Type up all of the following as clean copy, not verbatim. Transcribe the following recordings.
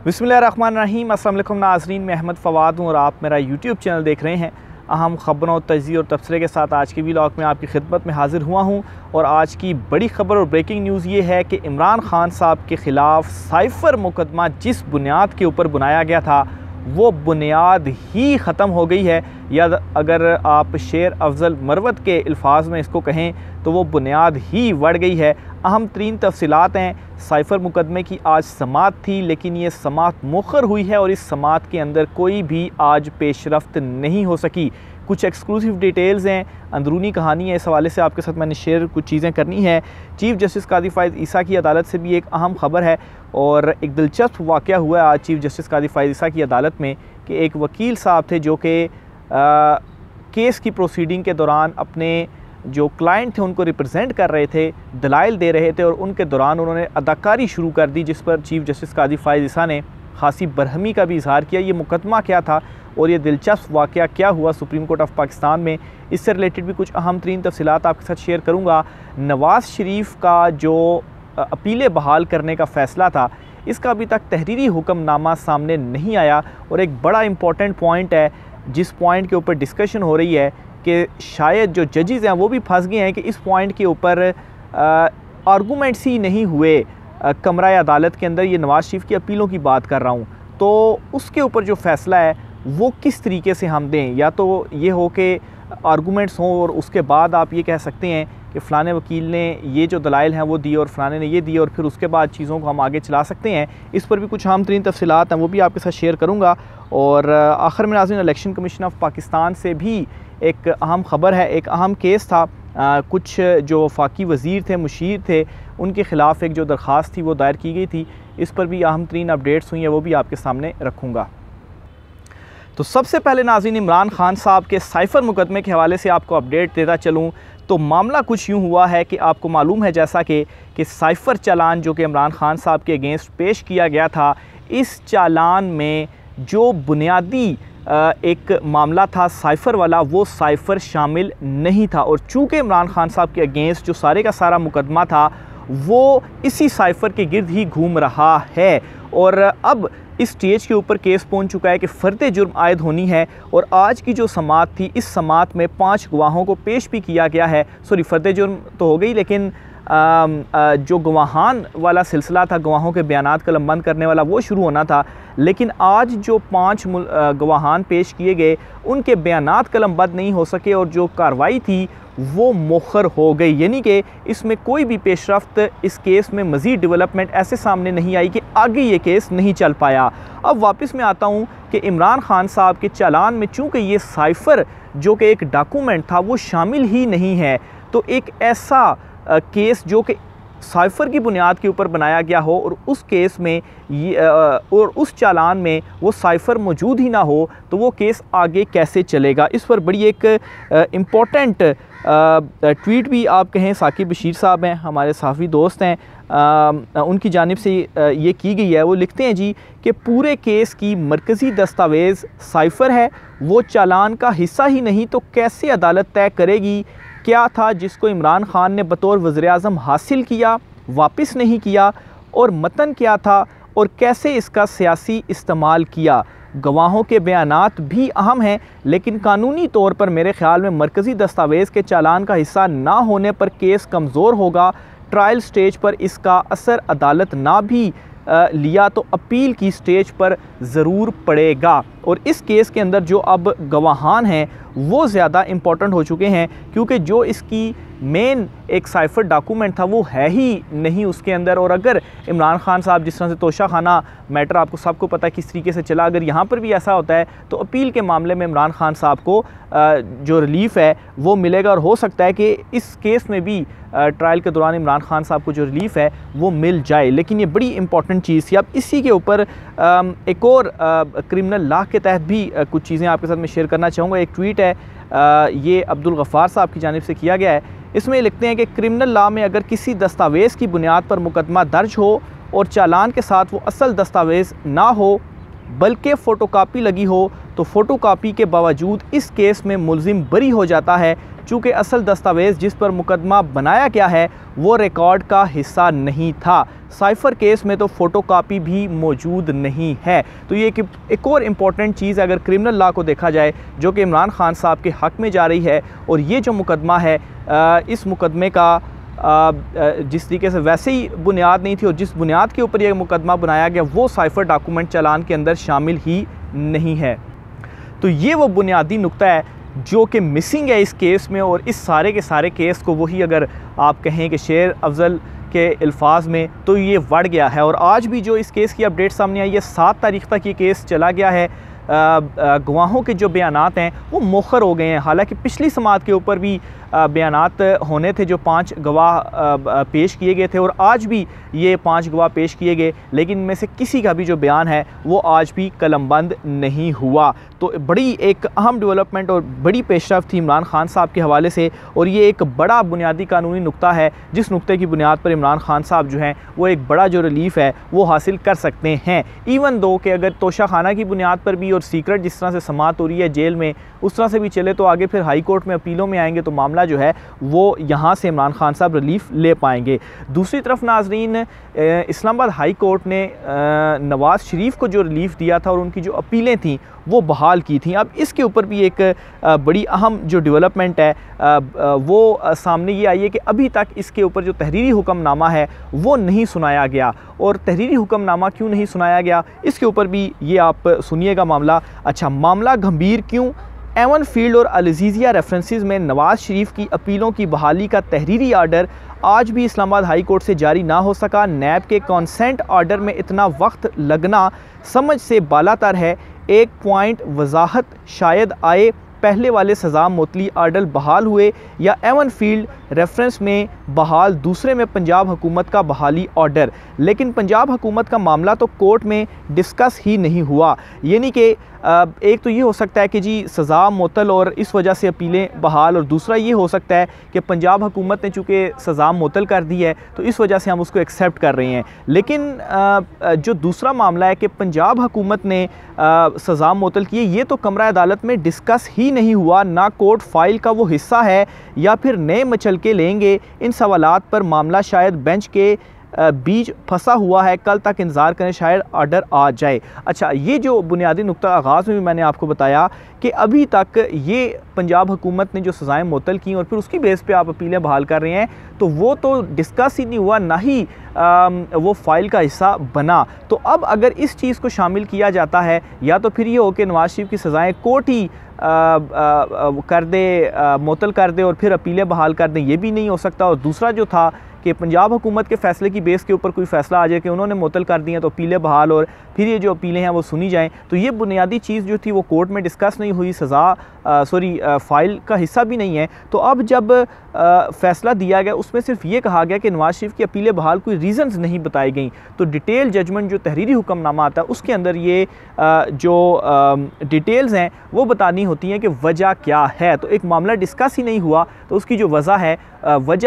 बिस्मिल्लाहिर्रहमानिर्रहीम। अस्सलाम वालेकुम नाज़रीन, मैं अहमद फ़वाद हूँ और आप मेरा यूट्यूब चैनल देख रहे हैं। अहम ख़बरों, तज़किये और तबसरे के साथ आज के व्लॉग में आपकी खिदमत में हाज़िर हुआ हूँ। और आज की बड़ी ख़बर और ब्रेकिंग न्यूज़ ये है कि इमरान खान साहब के ख़िलाफ़ साइफ़र मुकदमा जिस बुनियाद के ऊपर बनाया गया था वो बुनियाद ही ख़त्म हो गई है, या अगर आप शेर अफजल मरवत के अल्फाज में इसको कहें तो वो बुनियाद ही बढ़ गई है। अहम तरीन तफसीलात हैं। साइफ़र मुकदमे की आज समात थी, लेकिन ये समात मुखर हुई है और इस समात के अंदर कोई भी आज पेशरफ्त नहीं हो सकी। कुछ एक्सक्लूसिव डिटेल्स हैं, अंदरूनी कहानी है, इस हवाले से आपके साथ मैंने शेयर कुछ चीज़ें करनी है। चीफ़ जस्टिस कादी फ़ाइज़ ईसा की अदालत से भी एक अहम ख़बर है और एक दिलचस्प वाक़या हुआ है आज चीफ़ जस्टिस कादी फ़ाइज़ ईसा की अदालत में कि एक वकील साहब थे जो कि केस की प्रोसीडिंग के दौरान अपने जो क्लाइंट थे उनको रिप्रेजेंट कर रहे थे, दलाइल दे रहे थे और उनके दौरान उन्होंने अदाकारी शुरू कर दी, जिस पर चीफ़ जस्टिस कादी फ़ाइज़ ईसा ने खासी बरहमी का भी इजहार किया। ये मुकदमा क्या था और ये दिलचस्प वाक़या क्या हुआ सुप्रीम कोर्ट ऑफ पाकिस्तान में, इससे रिलेटेड भी कुछ अहम तरीन तफसीलात आपके साथ शेयर करूँगा। नवाज़ शरीफ का जो अपीलें बहाल करने का फ़ैसला था, इसका अभी तक तहरीरी हुक्मनामा सामने नहीं आया और एक बड़ा इम्पॉर्टेंट पॉइंट है जिस पॉइंट के ऊपर डिस्कशन हो रही है कि शायद जो जजेज़ हैं वो भी फंस गए हैं कि इस पॉइंट के ऊपर आर्गूमेंट्स ही नहीं हुए कमरा अदालत के अंदर। ये नवाज़ शरीफ की अपीलों की बात कर रहा हूँ, तो उसके ऊपर जो फ़ैसला है वो किस तरीके से हम दें, या तो ये हो कि आर्गूमेंट्स हों और उसके बाद आप ये कह सकते हैं कि फ़लाने वकील ने ये जो दलाइल हैं वो दिए और फ़लाने ने ये दिए और फिर उसके बाद चीज़ों को हम आगे चला सकते हैं। इस पर भी कुछ अहम तरीन तफसीलात हैं, वो भी आपके साथ शेयर करूँगा। और आखिर में नाज़रीन, इलेक्शन कमीशन ऑफ पाकिस्तान से भी एक अहम ख़बर है। एक अहम केस था, कुछ जो वफाकी वज़ीर थे, मुशीर थे, उनके ख़िलाफ़ एक जो दरख्वास्त थी वो दायर की गई थी। इस पर भी अहम तरीन अपडेट्स हुई हैं, वो भी आपके सामने रखूँगा। तो सबसे पहले नाज़रीन, इमरान खान साहब के साइफ़र मुकदमे के हवाले से आपको अपडेट देता चलूँ तो मामला कुछ यूँ हुआ है कि आपको मालूम है जैसा कि साइफ़र चालान जो कि इमरान खान साहब के अगेंस्ट पेश किया गया था, इस चालान में जो बुनियादी एक मामला था साइफ़र वाला, वो साइफ़र शामिल नहीं था। और चूँकि इमरान खान साहब के अगेंस्ट जो सारे का सारा मुकदमा था वो इसी साइफ़र के गिर्द ही घूम रहा है और अब इस स्टेज के ऊपर केस पहुंच चुका है कि फ़र्द जुर्म आयद होनी है। और आज की जो समात थी, इस समात में 5 गवाहों को पेश भी किया गया है। सॉरी, फ़र्द जुर्म तो हो गई, लेकिन जो गवाहान वाला सिलसिला था, गवाहों के बयानात कलमबंद करने वाला, वो शुरू होना था। लेकिन आज जो 5 गवाहान पेश किए गए उनके बयानात कलमबंद नहीं हो सके और जो कार्रवाई थी वो मुखर हो गई, यानी कि इसमें कोई भी पेशरफ्त इस केस में मज़ीद डेवलपमेंट ऐसे सामने नहीं आई कि आगे ये केस नहीं चल पाया। अब वापस मैं आता हूँ कि इमरान खान साहब के चालान में चूँकि ये साइफ़र जो कि एक डॉक्यूमेंट था वो शामिल ही नहीं है, तो एक ऐसा केस जो कि साइफ़र की बुनियाद के ऊपर बनाया गया हो और उस केस में और उस चालान में वो साइफ़र मौजूद ही ना हो, तो वो केस आगे कैसे चलेगा। इस पर बड़ी एक इम्पॉर्टेंट ट्वीट भी आप कहें, साकिब बशीर साहब हैं, हमारे सहाफ़ी दोस्त हैं, उनकी जानिब से ये की गई है। वो लिखते हैं जी कि पूरे केस की मरकज़ी दस्तावेज़ साइफ़र है, वो चालान का हिस्सा ही नहीं, तो कैसे अदालत तय करेगी क्या था जिसको इमरान खान ने बतौर वज़ीर-ए-आज़म हासिल किया, वापस नहीं किया, और मतन क्या था और कैसे इसका सियासी इस्तेमाल किया। गवाहों के बयानात भी अहम हैं, लेकिन कानूनी तौर पर मेरे ख़्याल में मरकज़ी दस्तावेज़ के चालान का हिस्सा ना होने पर केस कमज़ोर होगा। ट्रायल स्टेज पर इसका असर अदालत ना भी लिया तो अपील की स्टेज पर ज़रूर पड़ेगा। और इस केस के अंदर जो अब गवाहान हैं वो ज़्यादा इम्पॉर्टेंट हो चुके हैं, क्योंकि जो इसकी मेन एक साइफ़र डॉक्यूमेंट था वो है ही नहीं उसके अंदर। और अगर इमरान खान साहब, जिस तरह से तोशा खाना मैटर आपको सबको पता है किस तरीके से चला, अगर यहाँ पर भी ऐसा होता है तो अपील के मामले में इमरान खान साहब को जो रिलीफ़ है वो मिलेगा। और हो सकता है कि इस केस में भी ट्रायल के दौरान इमरान खान साहब को जो रिलीफ़ है वो मिल जाए। लेकिन ये बड़ी इंपॉर्टेंट चीज़ थी। अब इसी के ऊपर एक और क्रिमिनल लॉ के तहत भी कुछ चीज़ें आपके साथ मैं शेयर करना चाहूँगा। एक ट्वीट है, ये अब्दुल गफ़ार साहब की जानिब से किया गया है। इसमें लिखते हैं कि क्रिमिनल लॉ में अगर किसी दस्तावेज़ की बुनियाद पर मुकदमा दर्ज हो और चालान के साथ वो असल दस्तावेज़ ना हो बल्कि फ़ोटोकॉपी लगी हो तो फ़ोटोकॉपी के बावजूद इस केस में मुलजिम बरी हो जाता है, चूँकि असल दस्तावेज़ जिस पर मुकदमा बनाया गया है वो रिकॉर्ड का हिस्सा नहीं था। साइफ़र केस में तो फ़ोटोकॉपी भी मौजूद नहीं है। तो ये एक और इम्पॉर्टेंट चीज़ अगर क्रिमिनल लॉ को देखा जाए जो कि इमरान खान साहब के हक़ में जा रही है, और ये जो मुकदमा है इस मुकदमे का जिस तरीके से वैसे ही बुनियाद नहीं थी और जिस बुनियाद के ऊपर यह मुकदमा बनाया गया वो साइफ़र डॉक्यूमेंट चालान के अंदर शामिल ही नहीं है। तो ये वो बुनियादी नुक्ता है जो कि मिसिंग है इस केस में, और इस सारे के सारे केस को वही अगर आप कहें कि शेर अफजल के अल्फाज में तो ये बढ़ गया है। और आज भी जो इस केस की अपडेट सामने आई है, 7 तारीख तक ये केस चला गया है। गवाहों के जो बयानात हैं वो मौखर हो गए हैं। हालांकि पिछली समात के ऊपर भी बयानात होने थे जो 5 गवाह पेश किए गए थे, और आज भी ये 5 गवाह पेश किए गए, लेकिन इनमें से किसी का भी जो बयान है वो आज भी कलमबंद नहीं हुआ। तो बड़ी एक अहम डेवलपमेंट और बड़ी पेशरफ्त थी इमरान खान साहब के हवाले से, और ये एक बड़ा बुनियादी कानूनी नुक्ता है जिस नुक्ते की बुनियाद पर इमरान खान साहब जो हैं वो एक बड़ा जो रिलीफ है वो हासिल कर सकते हैं। इवन दो कि अगर तोशा खाना की बुनियाद पर भी और सीक्रेट जिस तरह से समात हो रही है जेल में उस तरह से भी चले तो आगे फिर हाई कोर्ट में अपीलों में आएंगे तो मामला जो है वो यहाँ से इमरान खान साहब रिलीफ ले पाएंगे। दूसरी तरफ नाजरीन, इस्लामाबाद हाई कोर्ट ने नवाज़ शरीफ को जो रिलीफ दिया था और उनकी जो अपीलें थीं वो बहाल की थी। अब इसके ऊपर भी एक बड़ी अहम जो डेवलपमेंट है वो सामने ये आई है कि अभी तक इसके ऊपर जो तहरीरी हुक्मनामा है वो नहीं सुनाया गया। और तहरीरी हुक्मनामा क्यों नहीं सुनाया गया इसके ऊपर भी ये आप सुनिएगा मामला। अच्छा, मामला गंभीर क्यों? एवन फील्ड और अल-अज़ीज़िया रेफरेंसेस में नवाज़ शरीफ की अपीलों की बहाली का तहरीरी आर्डर आज भी इस्लामाबाद हाई कोर्ट से जारी ना हो सका। नैब के कॉन्सेंट आर्डर में इतना वक्त लगना समझ से बालातर है। एक पॉइंट वजाहत शायद आए, पहले वाले सज़ा मुअत्तली आर्डर बहाल हुए या एवन फील्ड रेफरेंस में बहाल, दूसरे में पंजाब हुकूमत का बहाली ऑर्डर। लेकिन पंजाब हुकूमत का मामला तो कोर्ट में डिस्कस ही नहीं हुआ। यानी कि एक तो ये हो सकता है कि जी सज़ा मुअत्तल और इस वजह से अपीलें बहाल, और दूसरा ये हो सकता है कि पंजाब हुकूमत ने चूँकि सज़ा मुअत्तल कर दी है तो इस वजह से हम उसको एक्सेप्ट कर रहे हैं। लेकिन जो दूसरा मामला है कि पंजाब हुकूमत ने सज़ा मुअत्तल की है, ये तो कमरा अदालत में डिस्कस ही नहीं हुआ, ना कोर्ट फाइल का वो हिस्सा है या फिर नए मचलके लेंगे। इन सवालात पर मामला शायद बेंच के बीच फंसा हुआ है, कल तक इंतज़ार करें, शायद ऑर्डर आ जाए। अच्छा, ये जो बुनियादी नुक्ता आगाज़ में भी मैंने आपको बताया कि अभी तक ये पंजाब हुकूमत ने जो सज़ाएँ मुअत्तल की और फिर उसकी बेस पे आप अपीलें बहाल कर रहे हैं, तो वो तो डिस्कस ही नहीं हुआ, ना ही वो फाइल का हिस्सा बना। तो अब अगर इस चीज़ को शामिल किया जाता है या तो फिर ये हो कि नवाज़ शरीफ की सज़ाएँ कोर्ट ही कर दे, मुअत्तल कर दे और फिर अपीलें बहाल कर दें, ये भी नहीं हो सकता। और दूसरा जो था कि पंजाब हुकूमत के फ़ैसले की बेस के ऊपर कोई फ़ैसला आ जाए कि उन्होंने मुअत्तल कर दिए तो अपीलें बहाल और फिर ये जो अपीलें हैं वो सुनी जाएं, तो ये बुनियादी चीज़ जो थी वो कोर्ट में डिस्कस नहीं हुई, फ़ाइल का हिस्सा भी नहीं है। तो अब जब फ़ैसला दिया गया उसमें सिर्फ ये कहा गया कि नवाज़ शरीफ की अपीलें बहाल, कोई रीज़न्स नहीं बताई गई। तो डिटेल जजमेंट जो तहरीरी हुक्मनामा आता है उसके अंदर ये जो डिटेल्स हैं वो बतानी होती हैं कि वजह क्या है। तो एक मामला डिस्कस ही नहीं हुआ तो उसकी जो वजह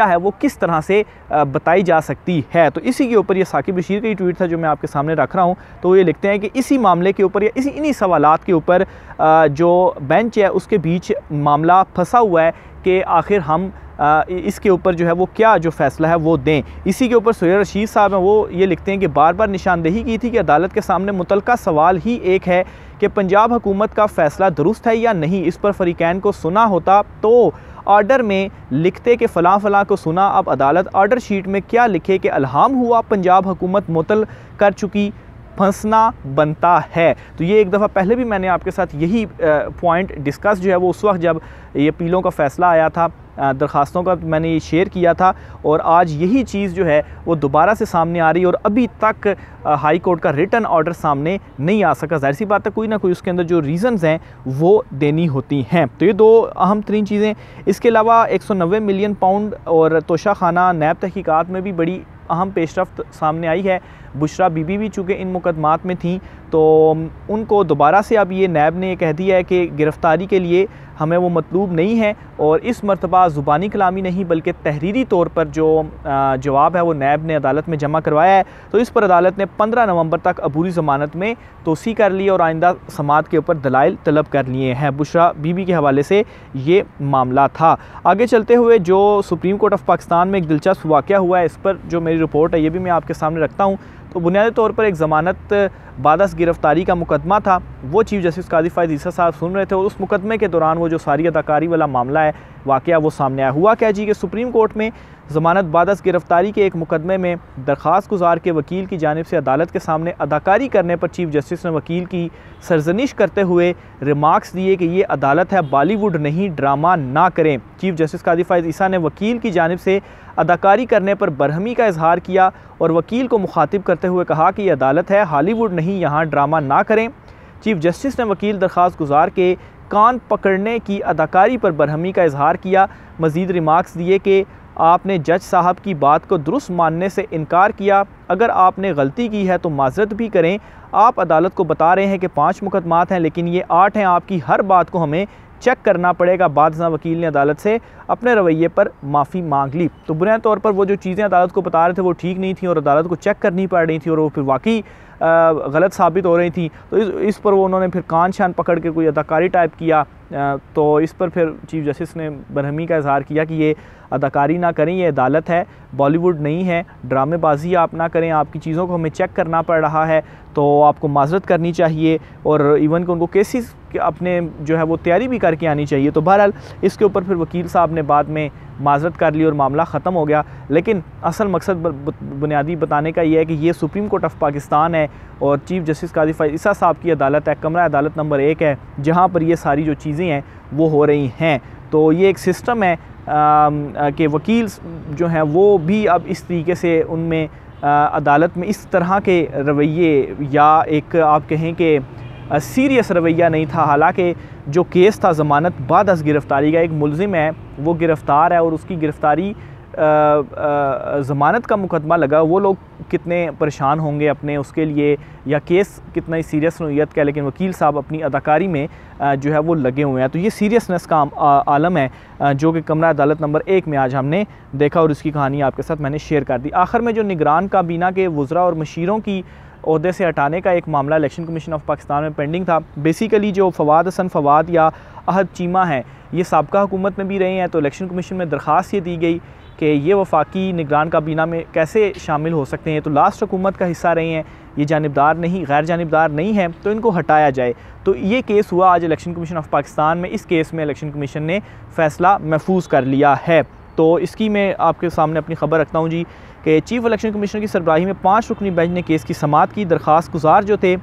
है वो किस तरह से बताई जा सकती है। तो इसी के ऊपर ये साकिब बशीर का ही ट्वीट था जो मैं आपके सामने रख रहा हूँ। तो ये लिखते हैं कि इसी मामले के ऊपर या इन्हीं सवालात के ऊपर जो बेंच है उसके बीच मामला फंसा हुआ है कि आखिर हम इसके ऊपर जो है वो क्या जो फ़ैसला है वो दें। इसी के ऊपर सुहेल रशीद साहब हैं, वो ये लिखते हैं कि बार बार निशानदेही की थी कि अदालत के सामने मुतल्लिका सवाल ही एक है कि पंजाब हुकूमत का फ़ैसला दुरुस्त है या नहीं। इस पर फ़रीक़ैन को सुना होता तो ऑर्डर में लिखते कि फ़लाँ फ़लाँ को सुना। अब अदालत ऑर्डर शीट में क्या लिखे कि अल्हाम हुआ पंजाब हुकूमत मुअत्तल कर चुकी, फंसना बनता है। तो ये एक दफ़ा पहले भी मैंने आपके साथ यही पॉइंट डिस्कस जो है वो उस वक्त जब ये अपीलों का फ़ैसला आया था, दरख्वास्तों का मैंने ये शेयर किया था, और आज यही चीज़ जो है वो दोबारा से सामने आ रही है और अभी तक हाई कोर्ट का रिटन ऑर्डर सामने नहीं आ सका। ज़ाहिर सी बात है कोई ना कोई उसके अंदर जो रीज़न्स हैं वो देनी होती हैं। तो ये दो अहम तरीन चीज़ें। इसके अलावा 190 मिलियन पाउंड और तोशा खाना नैब तहकीकात में भी बड़ी अहम पेशरफ्त सामने आई है। बुशरा बीबी भी चूँकि इन मुकदमात में थी तो उनको दोबारा से अब ये नैब ने कह दिया है कि गिरफ़्तारी के लिए हमें वो मतलूब नहीं है और इस मरतबा ज़ुबानी कलामी नहीं बल्कि तहरीरी तौर पर जो जवाब है वो नैब ने अदालत में जमा करवाया है। तो इस पर अदालत ने 15 नवंबर तक अबूरी ज़मानत में तोसी कर ली और आइंदा समात के ऊपर दलाइल तलब कर लिए हैं। बुशरा बीबी के हवाले से ये मामला था। आगे चलते हुए जो सुप्रीम कोर्ट ऑफ पाकिस्तान में एक दिलचस्प वाक़या हुआ है, इस पर जो मेरी रिपोर्ट है ये भी मैं आपके सामने रखता हूँ। तो बुनियादी तौर पर एक ज़मानत बादस गिरफ़्तारी का मुकदमा था, वो चीफ़ जस्टिस काजी फ़ाइज़ ईसा साहब सुन रहे थे और उस मुकदमे के दौरान वो जो सारी अदाकारी वाला मामला है, वाक़या वो सामने आया। हुआ क्या जी कि सुप्रीम कोर्ट में ज़मानत बादस गिरफ़्तारी के एक मुकदमे में दरख्वास्त गुजार के वकील की जानिब से अदालत के सामने अदाकारी करने पर चीफ़ जस्टिस ने वकील की सरजनिश करते हुए रिमार्क्स दिए कि ये अदालत है, बॉलीवुड नहीं, ड्रामा ना करें। चीफ़ जस्टिस काजी फ़ाइज़ ईसा ने वकील की जानिब से अदाकारी करने पर बरहमी का इजहार किया और वकील को मुखातिब करते हुए कहा कि ये अदालत है, हॉलीवुड नहीं, यहाँ ड्रामा ना करें। चीफ़ जस्टिस ने वकील दरख्वास्त गुजार के कान पकड़ने की अदाकारी पर बरहमी का इजहार किया। मज़ीद रिमार्क्स दिए कि आपने जज साहब की बात को दुरुस्त मानने से इनकार किया, अगर आपने गलती की है तो माजरत भी करें। आप अदालत को बता रहे हैं कि 5 मुकदमात हैं लेकिन ये 8 हैं, आपकी हर बात को हमें चेक करना पड़ेगा। बादशाह वकील ने अदालत से अपने रवैये पर माफ़ी मांग ली। तो बुनियादी तौर पर वो जो चीज़ें अदालत को बता रहे थे वो ठीक नहीं थी और अदालत को चेक करनी पड़ रही थी और वो फिर वाकई गलत साबित हो रही थी। तो इस पर वो उन्होंने फिर कान शान पकड़ के कोई अदाकारी टाइप किया। तो इस पर फिर चीफ़ जस्टिस ने बरहमी का इजहार किया कि ये अदाकारी ना करें, ये अदालत है, बॉलीवुड नहीं है, ड्रामेबाजी आप ना करें, आपकी चीज़ों को हमें चेक करना पड़ रहा है, तो आपको माजरत करनी चाहिए और इवन को उनको केसेस अपने जो है वो तैयारी भी करके आनी चाहिए। तो बहरहाल इसके ऊपर फिर वकील साहब ने बाद में माजरत कर ली और मामला ख़त्म हो गया। लेकिन असल मकसद बुनियादी बताने का ये है कि ये सुप्रीम कोर्ट ऑफ पाकिस्तान है और चीफ़ जस्टिस काजी फ़ाइज़ ईसा साहब की अदालत है, कमरा अदालत नंबर 1 है, जहाँ पर ये सारी जो चीज़ें हैं वो हो रही हैं। तो ये एक सिस्टम है कि वकील जो हैं वो भी अब इस तरीके से उनमें अदालत में इस तरह के रवैये या एक आप कहें कि सीरियस रवैया नहीं था। हालांकि जो केस था ज़मानत बादस गिरफ़्तारी का, एक मुलजिम है वो गिरफ़्तार है और उसकी गिरफ़्तारी ज़मानत का मुकदमा लगा, वो लोग कितने परेशान होंगे अपने उसके लिए, या केस कितना ही सीरियस नोयत का, लेकिन वकील साहब अपनी अदाकारी में जो है वो लगे हुए हैं। तो ये सीरियसनेस का आलम है जो कि कमरा अदालत नंबर 1 में आज हमने देखा और इसकी कहानी आपके साथ मैंने शेयर कर दी। आखिर में जो निगरान काबीना के वज़रा और मशीरों की ओहदे से हटाने का एक मामला इलेक्शन कमीशन ऑफ पाकिस्तान में पेंडिंग था। बेसिकली जो फवाद हसन फवाद या अहद चीमा हैं, ये साबका हुकूमत में भी रहे हैं, तो इलेक्शन कमीशन में दरख्वास्त ये दी गई कि ये वफाकी निगरान काबीना में कैसे शामिल हो सकते हैं, तो लास्ट हुकूमत का हिस्सा रहे हैं, ये जानिबदार नहीं, गैर जानिबदार नहीं है, तो इनको हटाया जाए। तो ये केस हुआ आज इलेक्शन कमीशन ऑफ पाकिस्तान में। इस केस में इलेक्शन कमीशन ने फ़ैसला महफूज कर लिया है। तो इसकी मैं आपके सामने अपनी खबर रखता हूँ जी कि चीफ़ इलेक्शन कमीशनर की सरबराही में 5 रुकनी बेंच ने केस की समाअत की। दरख्वास्त गुजार जो थे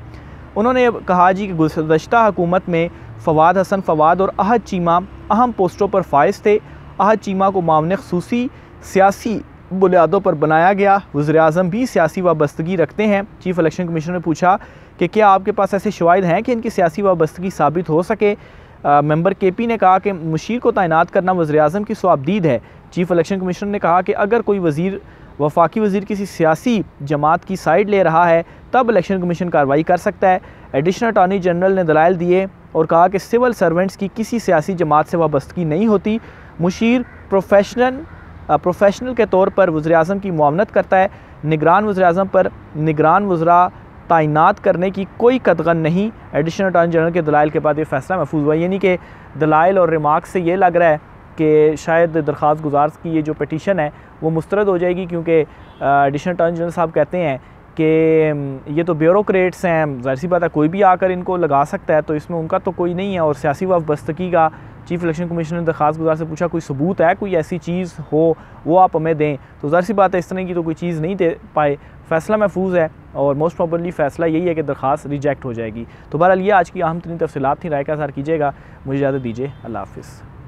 उन्होंने कहा जी कि गुज़श्ता हुकूमत में फवाद हसन फवाद और अहद चीमा अहम पोस्टों पर फाइज थे। अहद चीमा को मामले ख़ुसूसी सियासी बुनियादों पर बनाया गया। वज़ीर-ए-आज़म भी सियासी वाबस्तगी रखते हैं। चीफ़ इलेक्शन कमीशनर ने पूछा कि क्या आपके पास ऐसे शवाहिद हैं कि इनकी सियासी वाबस्तगी साबित हो सके। मेंबर KP ने कहा कि मुशीर को तैनात करना वज़ीर-ए-आज़म की स्वाबदीद है। चीफ़ इलेक्शन कमीशनर ने कहा कि अगर कोई वज़ीर वफाकी वज़ीर किसी सियासी जमात की साइड ले रहा है तब इलेक्शन कमीशन कार्रवाई कर सकता है। एडिशनल अटॉर्नी जनरल ने दलाइल दिए और कहा कि सिविल सर्वेंट्स की किसी सियासी जमात से वाबस्तगी नहीं होती। मुशीर प्रोफेशनल के तौर पर वज़ीर-ए-आज़म की मुआवनत करता है। निगरान वज़ीर-ए-आज़म पर निगरान वज़रा तैनात करने की कोई कतगन नहीं। एडिशनल अटॉर्नी जनरल के दलाइल के बाद ये फ़ैसला महफूज हुआ। यानी कि दलाइल और रिमार्क से ये लग रहा है कि शायद दरख्वास्त गुजार की ये जो पटिशन है वो मुस्तरद हो जाएगी, क्योंकि एडिशनल अटॉर्नी जनरल साहब कहते हैं कि ये तो ब्यूरोक्रेट्स हैं, ज़ाहिर सी बात है कोई भी आकर इनको लगा सकता है, तो इसमें उनका तो कोई नहीं है। और सियासी वाबस्तगी का चीफ़ इलेक्शन कमीशन ने दरख्वास्त गुजार से पूछा कोई सबूत है, कोई ऐसी चीज़ हो वो आप हमें दें, तो ज़ाहिर सी बात है इस तरह की तो कोई चीज़ नहीं दे पाए। फ़ैसला महफूज है और मोस्ट प्रॉबली फ़ैसला यही है कि दरख्वास्त रिजेक्ट हो जाएगी। तो बहरहाल ये आज की अहम तरीन तफसीलात थी। राय का इज़हार कीजिएगा। मुझे इजाज़त दीजिए। अल्लाह हाफ़िज़।